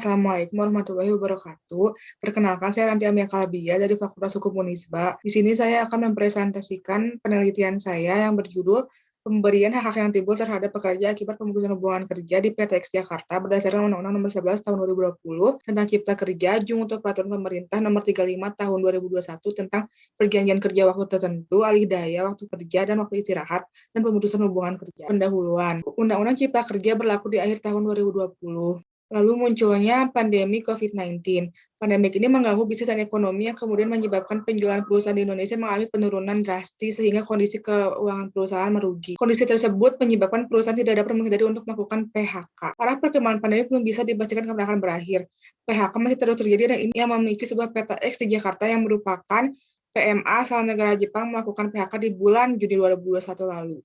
Assalamualaikum warahmatullahi wabarakatuh. Perkenalkan, saya Ranti Amia Kalbia dari Fakultas Hukum Unisba. Di sini saya akan mempresentasikan penelitian saya yang berjudul Pemberian Hak-hak yang timbul terhadap pekerja akibat pemutusan hubungan kerja di PT X Jakarta berdasarkan Undang-Undang Nomor 11 Tahun 2020 tentang Cipta Kerja Junto Peraturan Pemerintah Nomor 35 Tahun 2021 tentang Perjanjian Kerja Waktu Tertentu, Alih Daya Waktu Kerja dan Waktu Istirahat, dan Pemutusan Hubungan Kerja. Pendahuluan, Undang-Undang Cipta Kerja berlaku di akhir tahun 2020. Lalu munculnya pandemi COVID-19. Pandemi ini mengganggu bisnis dan ekonomi yang kemudian menyebabkan penjualan perusahaan di Indonesia mengalami penurunan drastis sehingga kondisi keuangan perusahaan merugi. Kondisi tersebut menyebabkan perusahaan tidak dapat menghindari untuk melakukan PHK. Arah perkembangan pandemi belum bisa dipastikan kapan akan berakhir. PHK masih terus terjadi dan ini yang memicu sebuah PT X di Jakarta yang merupakan PMA asal negara Jepang melakukan PHK di bulan Juni 2021 lalu.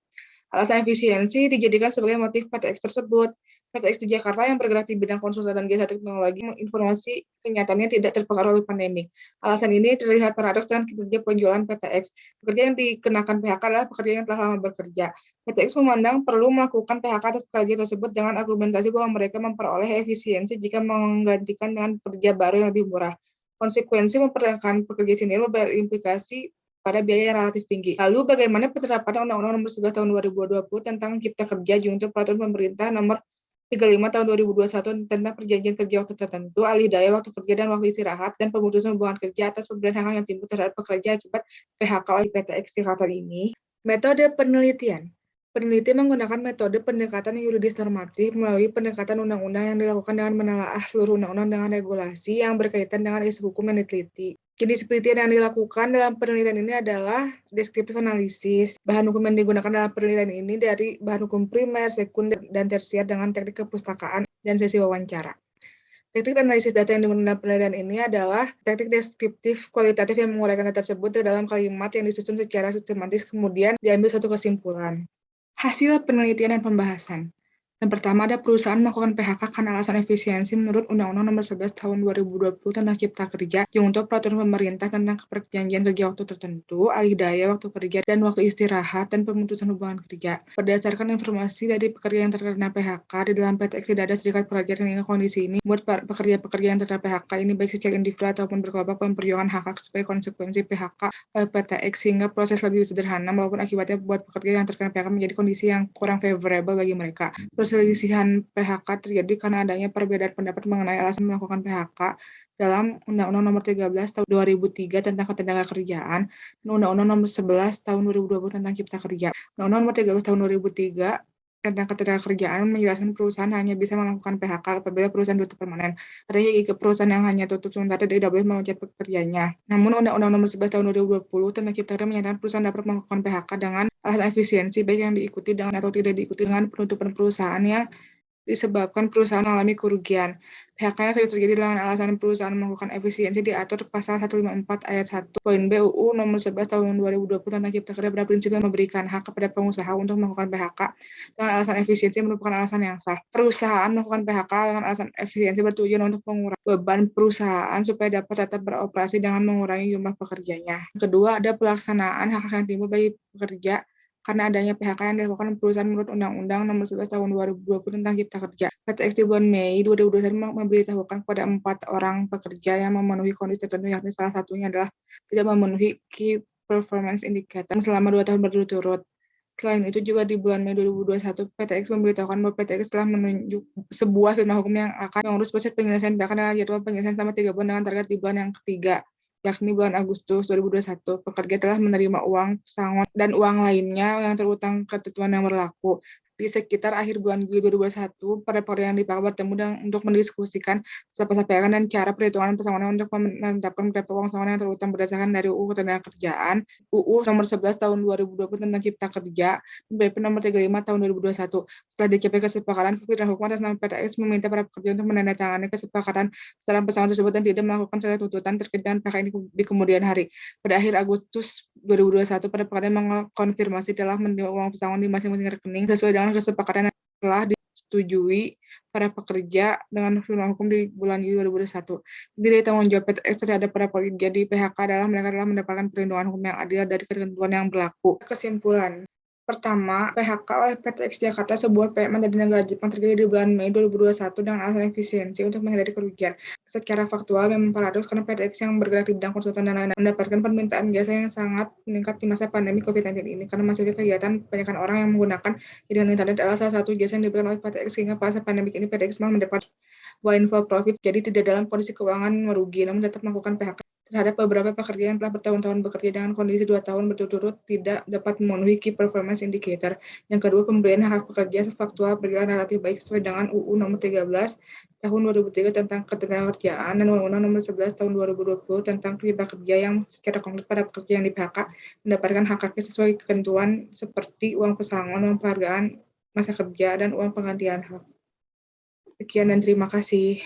Alasan efisiensi dijadikan sebagai motif PT X tersebut. PT X di Jakarta yang bergerak di bidang konsultan dan jasa teknologi informasi kenyataannya tidak terpengaruh oleh pandemi. Alasan ini terlihat paradoks dengan kinerja penjualan PT X. Pekerja yang dikenakan PHK adalah pekerja yang telah lama bekerja. PT X memandang perlu melakukan PHK atas pekerja tersebut dengan argumentasi bahwa mereka memperoleh efisiensi jika menggantikan dengan pekerja baru yang lebih murah. Konsekuensi mempertahankan pekerja senior berimplikasi pada biaya yang relatif tinggi. Lalu bagaimana penerapan Undang-Undang Nomor 11 Tahun 2020 tentang Cipta Kerja junto Peraturan Pemerintah Nomor 35 Tahun 2021 tentang Perjanjian Kerja Waktu Tertentu, Alih Daya Waktu Kerja dan Waktu Istirahat, dan Pemutusan Hubungan Kerja atas pemberian hak yang timbul terhadap pekerja akibat PHK oleh PT X Jakarta ini. Metode penelitian. Peneliti menggunakan metode pendekatan yuridis normatif melalui pendekatan undang-undang yang dilakukan dengan menelaah seluruh undang-undang dengan regulasi yang berkaitan dengan isu hukum yang diteliti. Jenis penelitian yang dilakukan dalam penelitian ini adalah deskriptif analisis. Bahan hukum yang digunakan dalam penelitian ini dari bahan hukum primer, sekunder, dan tersier dengan teknik kepustakaan dan sesi wawancara. Teknik analisis data yang digunakan dalam penelitian ini adalah teknik deskriptif kualitatif yang menguraikan data tersebut ke dalam kalimat yang disusun secara sistematis kemudian diambil suatu kesimpulan. Hasil penelitian dan pembahasan. Yang pertama, ada perusahaan melakukan PHK karena alasan efisiensi menurut Undang-Undang Nomor 11 Tahun 2020 tentang Cipta Kerja, untuk peraturan pemerintah tentang perjanjian kerja waktu tertentu, alih daya waktu kerja dan waktu istirahat, dan pemutusan hubungan kerja. Berdasarkan informasi dari pekerja yang terkena PHK, di dalam PT X tidak ada serikat pekerja sehingga kondisi ini membuat pekerja-pekerja yang terkena PHK ini baik secara individu ataupun berkelompok memperjuangkan hak-hak sebagai konsekuensi PHK PT X sehingga proses lebih sederhana maupun akibatnya buat pekerja yang terkena PHK menjadi kondisi yang kurang favorable bagi mereka. Perselisihan PHK terjadi karena adanya perbedaan pendapat mengenai alasan melakukan PHK dalam Undang-Undang Nomor 13 Tahun 2003 tentang Ketenagakerjaan dan Undang-Undang Nomor 11 Tahun 2020 tentang Cipta Kerja. Undang-Undang Nomor 13 Tahun 2003 tentang Ketenagakerjaan menjelaskan perusahaan hanya bisa melakukan PHK apabila perusahaan tutup permanen. Artinya jika perusahaan yang hanya tutup sementara tidak boleh memecat pekerjanya. Namun Undang-Undang Nomor 11 Tahun 2020 tentang Cipta Kerja menyatakan perusahaan dapat melakukan PHK dengan alasan efisiensi baik yang diikuti dengan atau tidak diikuti dengan penutupan perusahaan yang disebabkan perusahaan mengalami kerugian. PHK yang sering terjadi dengan alasan perusahaan melakukan efisiensi diatur pasal 154 ayat 1 poin B UU Nomor 11 Tahun 2020 tentang Cipta Kerja pada prinsipnya memberikan hak kepada pengusaha untuk melakukan PHK dengan alasan efisiensi merupakan alasan yang sah. Perusahaan melakukan PHK dengan alasan efisiensi bertujuan untuk mengurangi beban perusahaan supaya dapat tetap beroperasi dengan mengurangi jumlah pekerjanya. Kedua, ada pelaksanaan hak-hak yang timbul bagi pekerja karena adanya PHK yang dilakukan perusahaan menurut Undang-Undang Nomor 11 Tahun 2020 tentang Cipta Kerja. PT X di bulan Mei 2021 memberitahukan kepada 4 orang pekerja yang memenuhi kondisi tertentu, yakni salah satunya adalah tidak memenuhi Key Performance Indicator selama 2 tahun berturut-turut. Selain itu juga di bulan Mei 2021, PT X memberitahukan bahwa PT X telah menunjuk sebuah firma hukum yang akan mengurus proses penyelesaian PHK dan jadwal penyelesaian selama 3 bulan dengan target di bulan yang ketiga, yakni bulan Agustus 2021, pekerja telah menerima uang pesangon dan uang lainnya yang terutang ketentuan yang berlaku. Di sekitar akhir bulan Juli 2021, para pekerja yang dipanggil bertemu untuk mendiskusikan pasal-pasal PHK dan cara perhitungan pesangonnya untuk menetapkan berapa uang pesangon yang terutang berdasarkan dari UU Ketenagakerjaan, UU Nomor 11 Tahun 2020 tentang Cipta Kerja, dan PP Nomor 35 Tahun 2021. Setelah dicapai kesepakatan, Kementerian Hukum atas nama PT X meminta para pekerja untuk menandatangani kesepakatan besaran pesangon tersebut dan tidak melakukan segala tuntutan terkait dengan PHK ini di kemudian hari. Pada akhir Agustus 2021, para pekerja mengkonfirmasi telah menerima uang pesangon di masing-masing rekening sesuai dengan kesepakatan yang telah disetujui para pekerja dengan firma hukum di bulan Juli 2021. Jadi tanggung jawab PT X terhadap para pekerja di PHK adalah mereka telah mendapatkan perlindungan hukum yang adil dari ketentuan yang berlaku. Kesimpulan, Pertama, PHK oleh PT X Jakarta, sebuah PMN dari negara Jepang, terjadi di bulan Mei 2021 dengan alasan efisiensi untuk menghindari kerugian. Secara faktual memang paradoks karena PT X yang bergerak di bidang konsultan dan lain-lain mendapatkan permintaan jasa yang sangat meningkat di masa pandemi COVID-19 ini karena masifnya kegiatan kebanyakan orang yang menggunakan jaringan internet adalah salah satu jasa yang diberikan oleh PT X sehingga pada pandemi ini PT X malah mendapat wine for profit, jadi tidak dalam kondisi keuangan merugi, namun tetap melakukan PHK terhadap beberapa pekerja yang telah bertahun-tahun bekerja dengan kondisi 2 tahun berturut-turut tidak dapat memenuhi Key Performance Indicator. Yang kedua, pemberian hak pekerja faktual berjalan relatif baik sesuai dengan UU Nomor 13 Tahun 2003 tentang Ketenagakerjaan dan Undang-Undang Nomor 11 Tahun 2020 tentang Kerja Kerja yang secara konkret pada pekerja yang di PHK mendapatkan hak-haknya sesuai ketentuan seperti uang pesangon, uang penghargaan masa kerja, dan uang penggantian hak. Sekian dan terima kasih.